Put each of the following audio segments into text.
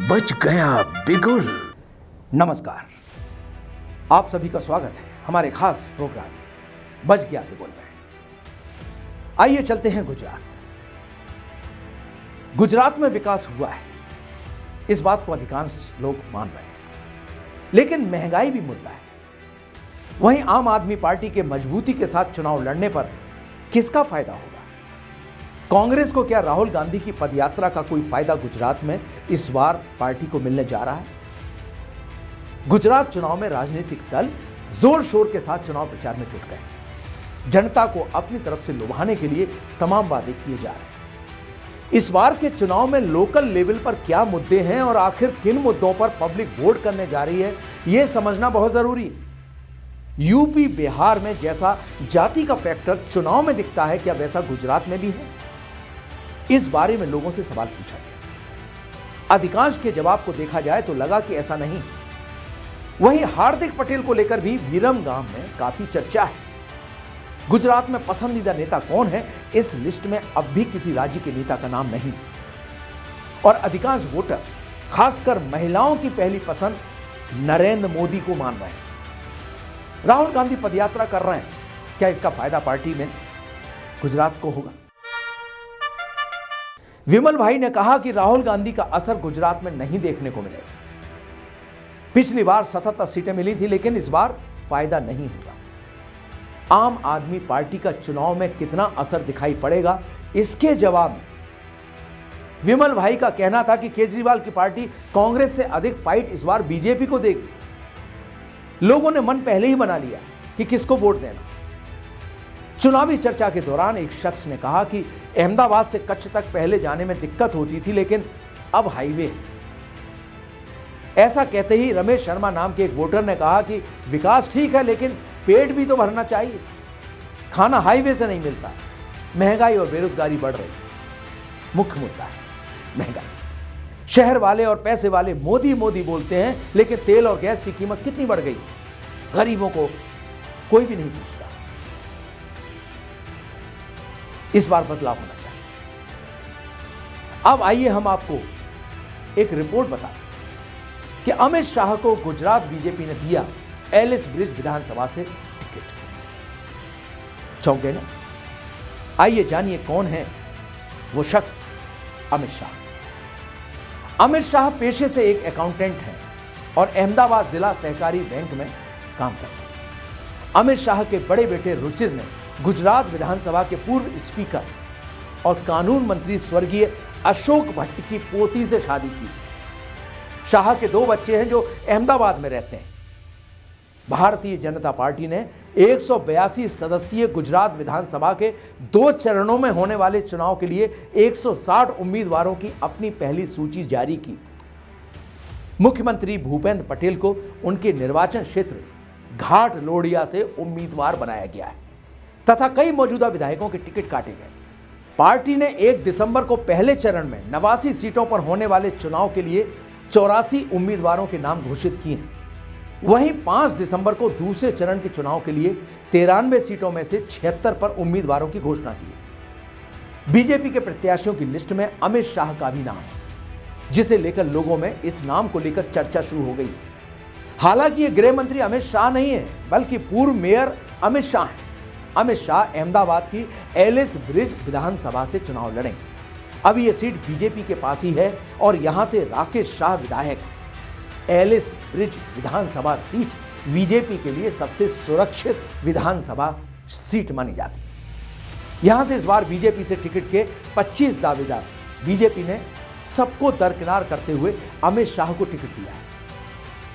बच गया बिगुल। नमस्कार, आप सभी का स्वागत है हमारे खास प्रोग्राम बच गया बिगुल में। आइए चलते हैं गुजरात में विकास हुआ है, इस बात को अधिकांश लोग मान रहे हैं, लेकिन महंगाई भी मुद्दा है। वहीं आम आदमी पार्टी के मजबूती के साथ चुनाव लड़ने पर किसका फायदा होगा? कांग्रेस को क्या राहुल गांधी की पदयात्रा का कोई फायदा गुजरात में इस बार पार्टी को मिलने जा रहा है? गुजरात चुनाव में राजनीतिक दल जोर शोर के साथ चुनाव प्रचार में जुट गए। जनता को अपनी तरफ से लुभाने के लिए तमाम वादे किए जा रहे हैं। इस बार के चुनाव में लोकल लेवल पर क्या मुद्दे हैं और आखिर किन मुद्दों पर पब्लिक वोट करने जा रही है, यह समझना बहुत जरूरी है। यूपी बिहार में जैसा जाति का फैक्टर चुनाव में दिखता है, क्या वैसा गुजरात में भी है? इस बारे में लोगों से सवाल पूछा गया। अधिकांश के जवाब को देखा जाए तो लगा कि ऐसा नहीं। वहीं हार्दिक पटेल को लेकर भी विरमगाम में काफी चर्चा है। गुजरात में पसंदीदा नेता कौन है, इस लिस्ट में अब भी किसी राज्य के नेता का नाम नहीं। और अधिकांश वोटर, खासकर महिलाओं की पहली पसंद नरेंद्र मोदी को मान रहे हैं। राहुल गांधी पदयात्रा कर रहे हैं, क्या इसका फायदा पार्टी में गुजरात को होगा? विमल भाई ने कहा कि राहुल गांधी का असर गुजरात में नहीं देखने को मिलेगा। पिछली बार 77 सीटें मिली थी, लेकिन इस बार फायदा नहीं होगा। आम आदमी पार्टी का चुनाव में कितना असर दिखाई पड़ेगा, इसके जवाब में विमल भाई का कहना था कि केजरीवाल की पार्टी कांग्रेस से अधिक फाइट इस बार बीजेपी को देगी। लोगों ने मन पहले ही बना लिया कि किसको वोट देना। चुनावी चर्चा के दौरान एक शख्स ने कहा कि अहमदाबाद से कच्छ तक पहले जाने में दिक्कत होती थी, लेकिन अब हाईवे है। ऐसा कहते ही रमेश शर्मा नाम के एक वोटर ने कहा कि विकास ठीक है, लेकिन पेट भी तो भरना चाहिए। खाना हाईवे से नहीं मिलता। महंगाई और बेरोजगारी बढ़ रही है। मुख्य मुद्दा है महंगाई। शहर वाले और पैसे वाले मोदी मोदी बोलते हैं, लेकिन तेल और गैस की कीमत कितनी बढ़ गई, गरीबों को कोई भी नहीं पूछता। इस बार बदलाव होना चाहिए। अब आइए हम आपको एक रिपोर्ट बताते हैं कि अमित शाह को गुजरात बीजेपी ने दिया एलिस ब्रिज विधानसभा से टिकट। चौंक गए ना? आइए जानिए कौन है वो शख्स, अमित शाह। अमित शाह पेशे से एक अकाउंटेंट हैं और अहमदाबाद जिला सहकारी बैंक में काम करते हैं। अमित शाह के बड़े बेटे रुचिर ने गुजरात विधानसभा के पूर्व स्पीकर और कानून मंत्री स्वर्गीय अशोक भट्ट की पोती से शादी की। शाह के 2 बच्चे हैं जो अहमदाबाद में रहते हैं। भारतीय जनता पार्टी ने 182 सदस्यीय गुजरात विधानसभा के 2 चरणों में होने वाले चुनाव के लिए 160 उम्मीदवारों की अपनी पहली सूची जारी की। मुख्यमंत्री भूपेंद्र पटेल को उनके निर्वाचन क्षेत्र घाट लोडिया से उम्मीदवार बनाया गया है तथा कई मौजूदा विधायकों के टिकट काटे गए। पार्टी ने 1 दिसंबर को पहले चरण में 89 सीटों पर होने वाले चुनाव के लिए 84 उम्मीदवारों के नाम घोषित किए हैं। वहीं 5 दिसंबर को दूसरे चरण के चुनाव के लिए 93 सीटों में से 76 पर उम्मीदवारों की घोषणा की है। बीजेपी के प्रत्याशियों की लिस्ट में अमित शाह का भी नाम है, जिसे लेकर लोगों में इस नाम को लेकर चर्चा शुरू हो गई। हालांकि ये गृह मंत्री अमित शाह नहीं है, बल्कि पूर्व मेयर अमित शाह हैं। अमित शाह अहमदाबाद की एलिस ब्रिज विधानसभा से चुनाव लड़ेंगे। अभी यह सीट बीजेपी के पास ही है और यहां से राकेश शाह विधायक हैं। एलिस ब्रिज विधानसभा सीट बीजेपी के लिए सबसे सुरक्षित विधानसभा सीट मानी जाती है। यहां से इस बार बीजेपी से टिकट के 25 दावेदार बीजेपी ने सबको दरकिनार करते हुए अमित शाह को टिकट दिया है।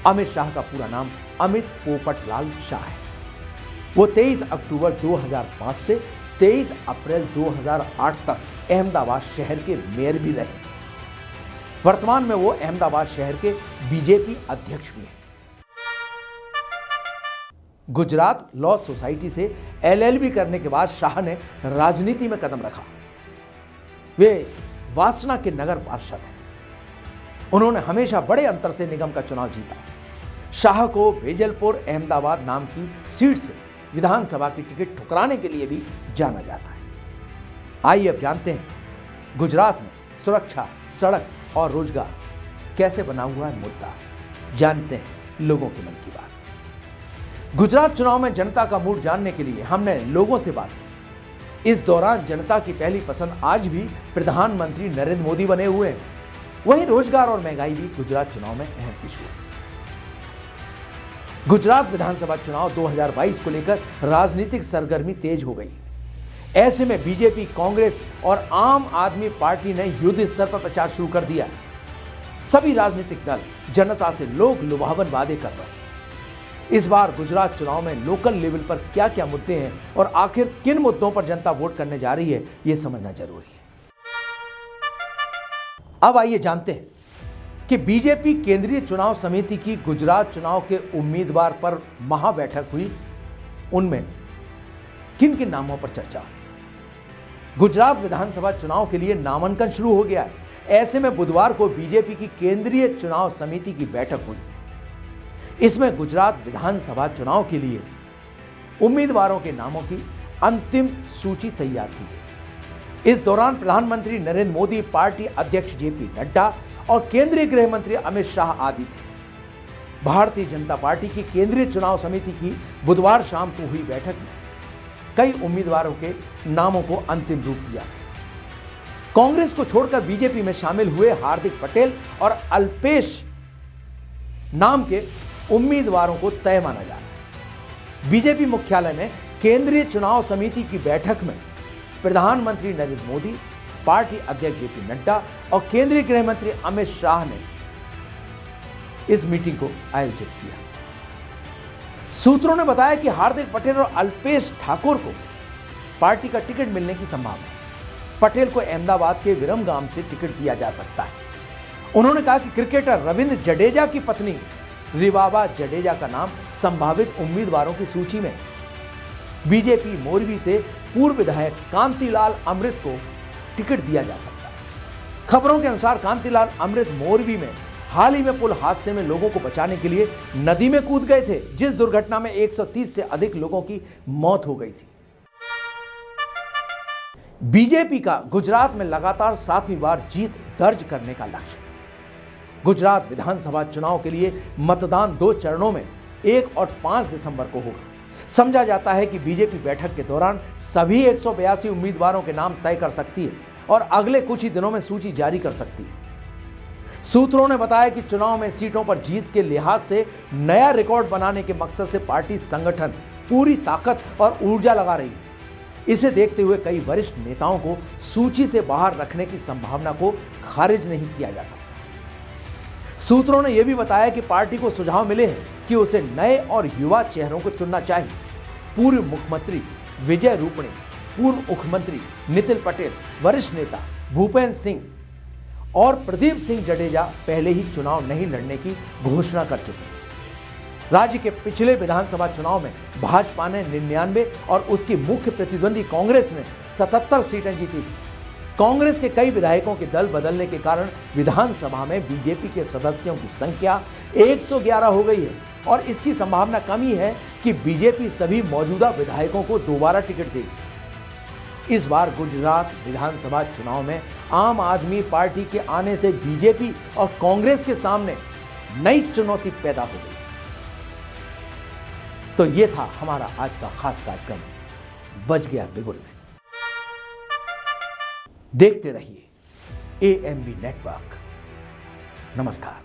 अमित शाह का पूरा नाम अमित पोपटलाल शाह है। वो 23 अक्टूबर 2005 से 23 अप्रैल 2008 तक अहमदाबाद शहर के मेयर भी रहे। वर्तमान में वो अहमदाबाद शहर के बीजेपी अध्यक्ष भी हैं। गुजरात लॉ सोसाइटी से LLB करने के बाद शाह ने राजनीति में कदम रखा। वे वासना के नगर पार्षद हैं। उन्होंने हमेशा बड़े अंतर से निगम का चुनाव जीता। शाह को वेजलपुर अहमदाबाद नाम की सीट से विधानसभा की टिकट ठुकराने के लिए भी जाना जाता है। आइए अब जानते हैं गुजरात में सुरक्षा, सड़क और रोजगार कैसे बना हुआ है मुद्दा, जानते हैं लोगों के मन की बात। गुजरात चुनाव में जनता का मूड जानने के लिए हमने लोगों से बात की। इस दौरान जनता की पहली पसंद आज भी प्रधानमंत्री नरेंद्र मोदी बने हुए हैं। वहीं रोजगार और महंगाई भी गुजरात चुनाव में अहम इशू है। गुजरात विधानसभा चुनाव 2022 को लेकर राजनीतिक सरगर्मी तेज हो गई। ऐसे में बीजेपी, कांग्रेस और आम आदमी पार्टी ने युद्ध स्तर पर प्रचार शुरू कर दिया। सभी राजनीतिक दल जनता से लोक लुभावन वादे कर रहे हैं। इस बार गुजरात चुनाव में लोकल लेवल पर क्या क्या मुद्दे हैं और आखिर किन मुद्दों पर जनता वोट करने जा रही है, यह समझना जरूरी है। अब आइए जानते हैं कि बीजेपी केंद्रीय चुनाव समिति की गुजरात चुनाव के उम्मीदवार पर महाबैठक हुई, उनमें किन किन नामों पर चर्चा हुई। गुजरात विधानसभा चुनाव के लिए नामांकन शुरू हो गया है। ऐसे में बुधवार को बीजेपी की केंद्रीय चुनाव समिति की बैठक हुई। इसमें गुजरात विधानसभा चुनाव के लिए उम्मीदवारों के नामों की अंतिम सूची तैयार की गई। इस दौरान प्रधानमंत्री नरेंद्र मोदी, पार्टी अध्यक्ष जेपी नड्डा और केंद्रीय गृह मंत्री अमित शाह आदि थे। भारतीय जनता पार्टी की केंद्रीय चुनाव समिति की बुधवार शाम को हुई बैठक में कई उम्मीदवारों के नामों को अंतिम रूप दिया गया। कांग्रेस को छोड़कर बीजेपी में शामिल हुए हार्दिक पटेल और अल्पेश नाम के उम्मीदवारों को तय माना जा रहा है। बीजेपी मुख्यालय में केंद्रीय चुनाव समिति की बैठक में प्रधानमंत्री नरेंद्र मोदी, पार्टी अध्यक्ष जेपी नड्डा और केंद्रीय गृह मंत्री अमित शाह ने इस मीटिंग को आयोजित किया। सूत्रों ने बताया कि हार्दिक पटेल और अल्पेश ठाकुर को पार्टी का टिकट मिलने की संभावना है। पटेल को अहमदाबाद के विरमगाम से टिकट दिया जा सकता है। उन्होंने कहा कि क्रिकेटर रविंद्र जडेजा की पत्नी रिवाबा जडेजा का नाम संभावित उम्मीदवारों की सूची में। बीजेपी मोरबी से पूर्व विधायक कांतिलाल अमृत को टिकट दिया जा सकता है। खबरों के अनुसार कांतिलाल अमृत मोरबी में हाल ही में पुल हादसे में लोगों को बचाने के लिए नदी में कूद गए थे, जिस दुर्घटना में 130 से अधिक लोगों की मौत हो गई थी। बीजेपी का गुजरात में लगातार 7वीं बार जीत दर्ज करने का लक्ष्य। गुजरात विधानसभा चुनाव के लिए मतदान 2 चरणों में 1 और 5 दिसंबर को होगा। समझा जाता है कि बीजेपी बैठक के दौरान सभी 182 उम्मीदवारों के नाम तय कर सकती है और अगले कुछ ही दिनों में सूची जारी कर सकती है। सूत्रों ने बताया कि चुनाव में सीटों पर जीत के लिहाज से नया रिकॉर्ड बनाने के मकसद से पार्टी संगठन पूरी ताकत और ऊर्जा लगा रही है। इसे देखते हुए कई वरिष्ठ नेताओं को सूची से बाहर रखने की संभावना को खारिज नहीं किया जा सकता। सूत्रों ने यह भी बताया कि पार्टी को सुझाव मिले हैं कि उसे नए और युवा चेहरों को चुनना चाहिए। पूर्व मुख्यमंत्री विजय रूपणी, पूर्व मुख्यमंत्री नितिन पटेल, वरिष्ठ नेता भूपेंद्र सिंह और प्रदीप सिंह जडेजा पहले ही चुनाव नहीं लड़ने की घोषणा कर चुके हैं। राज्य के पिछले विधानसभा चुनाव में भाजपा ने 99 और उसकी मुख्य प्रतिद्वंदी कांग्रेस ने 77 सीटें जीती थी। कांग्रेस के कई विधायकों के दल बदलने के कारण विधानसभा में बीजेपी के सदस्यों की संख्या 111 हो गई है और इसकी संभावना कम ही है कि बीजेपी सभी मौजूदा विधायकों को दोबारा टिकट देगी। इस बार गुजरात विधानसभा चुनाव में आम आदमी पार्टी के आने से बीजेपी और कांग्रेस के सामने नई चुनौती पैदा हो गई। तो ये था हमारा आज का खास कार्यक्रम बज गया बिगुल में। देखते रहिए AMB नेटवर्क। नमस्कार।